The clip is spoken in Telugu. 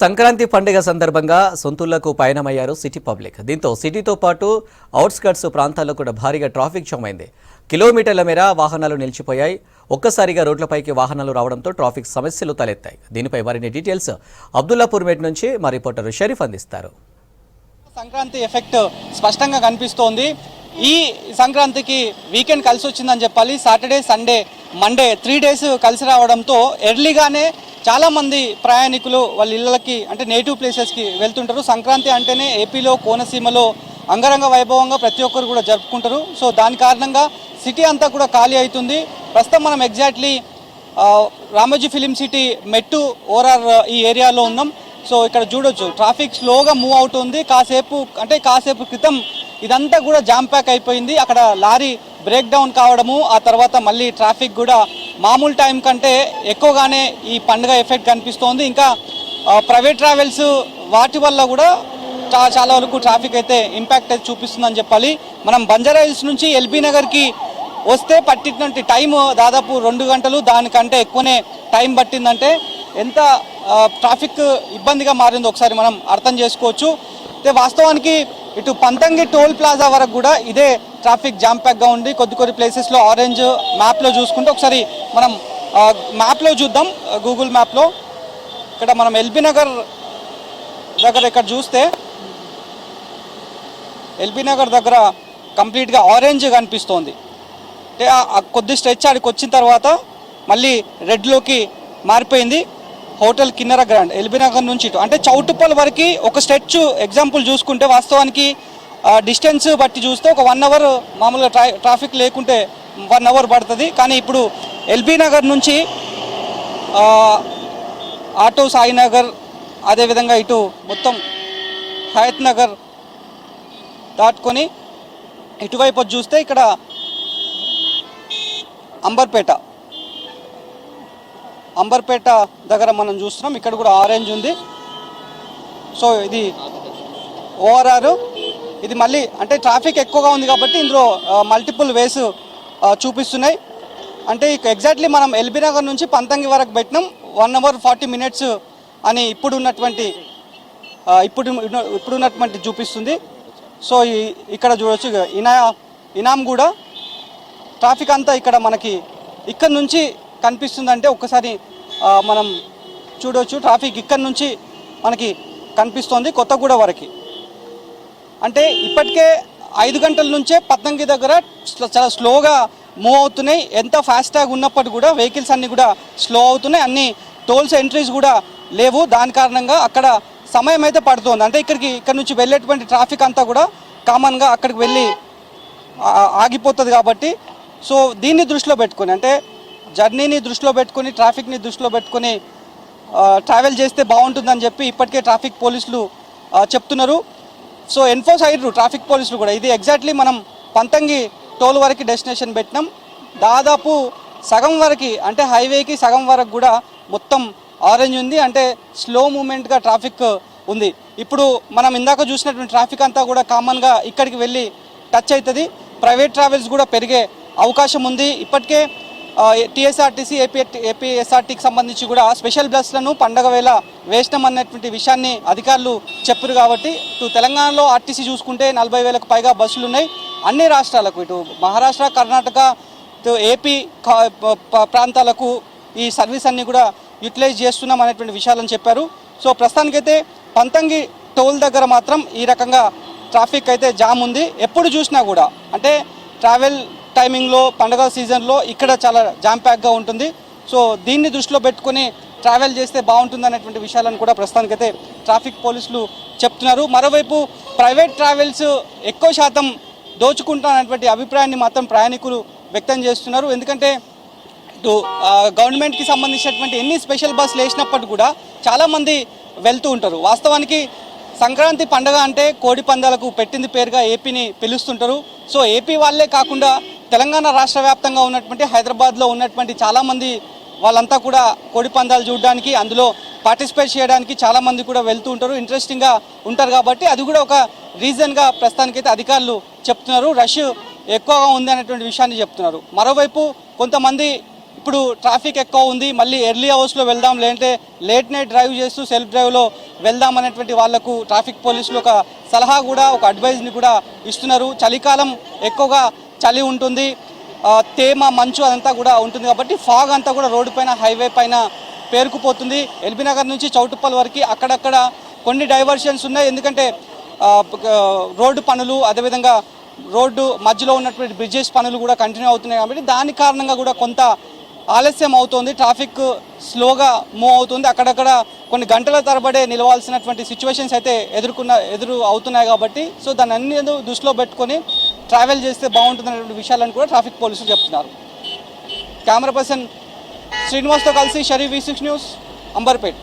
సంక్రాంతి పండుగ సందర్భంగా సొంతూళ్లకు పయనమయ్యారు సిటీ పబ్లిక్. దీంతో సిటీతో పాటు అవుట్స్కర్ట్స్ ప్రాంతాల్లో కూడా భారీగా ట్రాఫిక్ జామ్ అయింది. కిలోమీటర్ల మేర వాహనాలు నిలిచిపోయాయి. ఒక్కసారిగా రోడ్లపైకి వాహనాలు రావడంతో ట్రాఫిక్ సమస్యలు తలెత్తాయి. దీనిపై మరిన్ని డీటెయిల్స్ అబ్దుల్లాపూర్ మేట్ నుంచి మా రిపోర్టర్ షరీఫ్ అందిస్తారు. సంక్రాంతి ఎఫెక్ట్ స్పష్టంగా కనిపిస్తోంది. ఈ సంక్రాంతికి వీకెండ్ కలిసి వచ్చిందని చెప్పాలి. సాటర్డే, సండే, మండే 3 days కలిసి రావడంతో ఎర్లీగానే చాలామంది ప్రయాణికులు వాళ్ళ ఇళ్ళకి అంటే నేటివ్ ప్లేసెస్కి వెళ్తుంటారు. సంక్రాంతి అంటేనే ఏపీలో కోనసీమలో అంగరంగ వైభవంగా ప్రతి ఒక్కరు కూడా జరుపుకుంటారు. సో దాని కారణంగా సిటీ అంతా కూడా ఖాళీ అవుతుంది. ప్రస్తుతం మనం ఎగ్జాక్ట్లీ రామోజీ ఫిలిం సిటీ మెట్టు ఓఆర్ఆర్ ఈ ఏరియాలో ఉన్నాం. సో ఇక్కడ చూడొచ్చు ట్రాఫిక్ స్లోగా మూవ్ అవుతుంది. కాసేపు క్రితం ఇదంతా కూడా జామ్ ప్యాక్ అయిపోయింది. అక్కడ లారీ బ్రేక్ డౌన్ కావడము, ఆ తర్వాత మళ్ళీ ట్రాఫిక్ కూడా మామూలు టైం కంటే ఎక్కువగానే ఈ పండుగ ఎఫెక్ట్ కనిపిస్తోంది. ఇంకా ప్రైవేట్ ట్రావెల్స్ వాటి వల్ల కూడా చాలా వరకు ట్రాఫిక్ అయితే ఇంపాక్ట్ అయితే చూపిస్తుందని చెప్పాలి. మనం బంజారా హిల్స్ నుంచి ఎల్బీ నగర్కి వస్తే పట్టినటువంటి టైం దాదాపు 2 గంటలు, దానికంటే ఎక్కువనే టైం పట్టిందంటే ఎంత ట్రాఫిక్ ఇబ్బందిగా మారిందో ఒకసారి మనం అర్థం చేసుకోవచ్చు. అయితే వాస్తవానికి ఇటు పంతంగి టోల్ ప్లాజా వరకు కూడా ఇదే ట్రాఫిక్ జామ్ ప్యాక్గా ఉంది. కొన్ని ప్లేసెస్లో ఆరెంజ్ మ్యాప్లో చూసుకుంటే ఒకసారి మనం మ్యాప్లో చూద్దాం. గూగుల్ మ్యాప్లో ఇక్కడ మనం ఎల్బీ నగర్ దగ్గర ఇక్కడ చూస్తే ఎల్బీ నగర్ దగ్గర కంప్లీట్గా ఆరెంజ్ కనిపిస్తోంది. అంటే కొద్ది స్ట్రెచ్ ఆడికి వచ్చిన తర్వాత మళ్ళీ రెడ్లోకి మారిపోయింది. హోటల్ కిన్నెర గ్రాండ్ ఎల్బీ నగర్ నుంచి ఇటు అంటే చౌటుప్పల్ వరకు ఒక స్ట్రెచ్ ఎగ్జాంపుల్ చూసుకుంటే వాస్తవానికి డిస్టెన్స్ బట్టి చూస్తే ఒక 1 hour మామూలుగా ట్రాఫిక్ లేకుంటే 1 hour పడుతుంది. కానీ ఇప్పుడు ఎల్బీ నగర్ నుంచి ఆటో సాయినగర్, అదేవిధంగా ఇటు మొత్తం హయత్ నగర్ దాటుకొని ఇటువైపు చూస్తే ఇక్కడ అంబర్పేట దగ్గర మనం చూస్తున్నాం. ఇక్కడ కూడా ఆరెంజ్ ఉంది. సో ఇది ఓఆర్ఆర్. ఇది మళ్ళీ అంటే ట్రాఫిక్ ఎక్కువగా ఉంది కాబట్టి ఇందులో మల్టిపుల్ వేస్ చూపిస్తున్నాయి. అంటే ఎగ్జాక్ట్లీ మనం ఎల్బీ నగర్ నుంచి పంతంగి వరకు పెట్టినాం 1 hour 40 minutes అని ఇప్పుడున్నటువంటి చూపిస్తుంది. సో ఇక్కడ చూడవచ్చు ఇనాం కూడా ట్రాఫిక్ అంతా ఇక్కడ మనకి ఇక్కడ నుంచి కనిపిస్తుందంటే ఒక్కసారి మనం చూడవచ్చు. ట్రాఫిక్ ఇక్కడ నుంచి మనకి కనిపిస్తోంది కొత్తగూడ వరకు. అంటే ఇప్పటికే 5 గంటల నుంచే పద్నంగి దగ్గర చాలా స్లోగా మూవ్ అవుతున్నాయి. ఎంత ఫాస్టాగ్ ఉన్నప్పటికీ కూడా వెహికల్స్ అన్నీ కూడా స్లో అవుతున్నాయి. అన్ని టోల్స్ ఎంట్రీస్ కూడా లేవు. దాని కారణంగా అక్కడ సమయం అయితే పడుతుంది. అంటే ఇక్కడ నుంచి వెళ్ళేటువంటి ట్రాఫిక్ అంతా కూడా కామన్గా అక్కడికి వెళ్ళి ఆగిపోతుంది కాబట్టి సో దీన్ని దృష్టిలో పెట్టుకొని అంటే జర్నీని దృష్టిలో పెట్టుకొని ట్రాఫిక్ని దృష్టిలో పెట్టుకొని ట్రావెల్ చేస్తే బాగుంటుందని చెప్పి ఇప్పటికే ట్రాఫిక్ పోలీసులు చెప్తున్నారు. సో ఎన్ఫోర్స్ అయ్యారు ట్రాఫిక్ పోలీసులు కూడా. ఇది ఎగ్జాక్ట్లీ మనం పంతంగి టోల్ వరకు డెస్టినేషన్ పెట్టినాం. దాదాపు సగం వరకు అంటే హైవేకి సగం వరకు కూడా మొత్తం ఆరెంజ్ ఉంది. అంటే స్లో మూమెంట్గా ట్రాఫిక్ ఉంది. ఇప్పుడు మనం ఇందాక చూసినటువంటి ట్రాఫిక్ అంతా కూడా కామన్గా ఇక్కడికి వెళ్ళి టచ్ అవుతుంది. ప్రైవేట్ ట్రావెల్స్ కూడా పెరిగే అవకాశం ఉంది. ఇప్పటికే టీఎస్ఆర్టీసీ ఏపీఎస్ఆర్టీకి సంబంధించి కూడా స్పెషల్ బస్సులను పండగ వేళ వేసినాం అన్నటువంటి విషయాన్ని అధికారులు చెప్పారు. కాబట్టి ఇటు తెలంగాణలో ఆర్టీసీ చూసుకుంటే 40,000కు పైగా బస్సులు ఉన్నాయి. అన్ని రాష్ట్రాలకు ఇటు మహారాష్ట్ర, కర్ణాటక, ఇటు ఏపీ ప్రాంతాలకు ఈ సర్వీస్ అన్ని కూడా యూటిలైజ్ చేస్తున్నాం అనేటువంటి విషయాలను చెప్పారు. సో ప్రస్తుతానికైతే పంతంగి టోల్ దగ్గర మాత్రం ఈ రకంగా ట్రాఫిక్ అయితే జామ్ ఉంది. ఎప్పుడు చూసినా కూడా అంటే ట్రావెల్ టైమింగ్లో పండుగ సీజన్లో ఇక్కడ చాలా జామ్ ప్యాక్గా ఉంటుంది. సో దీన్ని దృష్టిలో పెట్టుకొని ట్రావెల్ చేస్తే బాగుంటుంది అనేటువంటి విషయాలను కూడా ప్రస్తుతానికైతే ట్రాఫిక్ పోలీసులు చెప్తున్నారు. మరోవైపు ప్రైవేట్ ట్రావెల్స్ ఎక్కువ శాతం దోచుకుంటున్నటువంటి అభిప్రాయాన్ని మాత్రం ప్రయాణికులు వ్యక్తం చేస్తున్నారు. ఎందుకంటే ఇటు గవర్నమెంట్కి సంబంధించినటువంటి ఎన్ని స్పెషల్ బస్సులు వేసినప్పటికీ కూడా చాలామంది వెళ్తూ ఉంటారు. వాస్తవానికి సంక్రాంతి పండుగ అంటే కోడి పందాలకు పెట్టింది పేరుగా ఏపీని పిలుస్తుంటారు. సో ఏపీ వాళ్ళే కాకుండా తెలంగాణ రాష్ట్ర వ్యాప్తంగా ఉన్నటువంటి హైదరాబాద్లో ఉన్నటువంటి చాలామంది వాళ్ళంతా కూడా కోడి పందాలు చూడడానికి అందులో పార్టిసిపేట్ చేయడానికి చాలామంది కూడా వెళ్తూ ఉంటారు. ఇంట్రెస్టింగ్గా ఉంటారు కాబట్టి అది కూడా ఒక రీజన్గా ప్రస్తుతానికైతే అధికారులు చెప్తున్నారు. రష్ ఎక్కువగా ఉంది అనేటువంటి విషయాన్ని చెప్తున్నారు. మరోవైపు కొంతమంది ఇప్పుడు ట్రాఫిక్ ఎక్కువ ఉంది, మళ్ళీ ఎర్లీ అవర్స్లో వెళ్దాం, లేదంటే లేట్ నైట్ డ్రైవ్ చేస్తూ సెల్ఫ్ డ్రైవ్లో వెళ్దాం అనేటువంటి వాళ్లకు ట్రాఫిక్ పోలీసులు ఒక సలహా కూడా, ఒక అడ్వైజ్ని కూడా ఇస్తున్నారు. చలికాలం ఎక్కువగా చలి ఉంటుంది, తేమ మంచు అదంతా కూడా ఉంటుంది కాబట్టి ఫాగ్ అంతా కూడా రోడ్డు పైన, హైవే పైన పేరుకుపోతుంది. ఎల్బీ నగర్ నుంచి చౌటుప్పల్ వరకు అక్కడక్కడ కొన్ని డైవర్షన్స్ ఉన్నాయి, ఎందుకంటే రోడ్డు పనులు, అదేవిధంగా రోడ్డు మధ్యలో ఉన్నటువంటి బ్రిడ్జెస్ పనులు కూడా కంటిన్యూ అవుతున్నాయి కాబట్టి దాని కారణంగా కూడా కొంత ఆలస్యం అవుతుంది, ట్రాఫిక్ స్లోగా మూవ్ అవుతుంది. అక్కడక్కడ కొన్ని గంటల తరబడే నిలవాల్సినటువంటి సిచ్యువేషన్స్ అయితే ఎదురు అవుతున్నాయి కాబట్టి సో దాన్ని అన్ని దృష్టిలో పెట్టుకొని ట్రావెల్ చేస్తే బాగుంటుందనేటువంటి విషయాలను కూడా ట్రాఫిక్ పోలీసులు చెప్తున్నారు. కెమెరా పర్సన్ శ్రీనివాస్తో కలిసి షరీఫ్, V6 న్యూస్, అంబర్పేట్.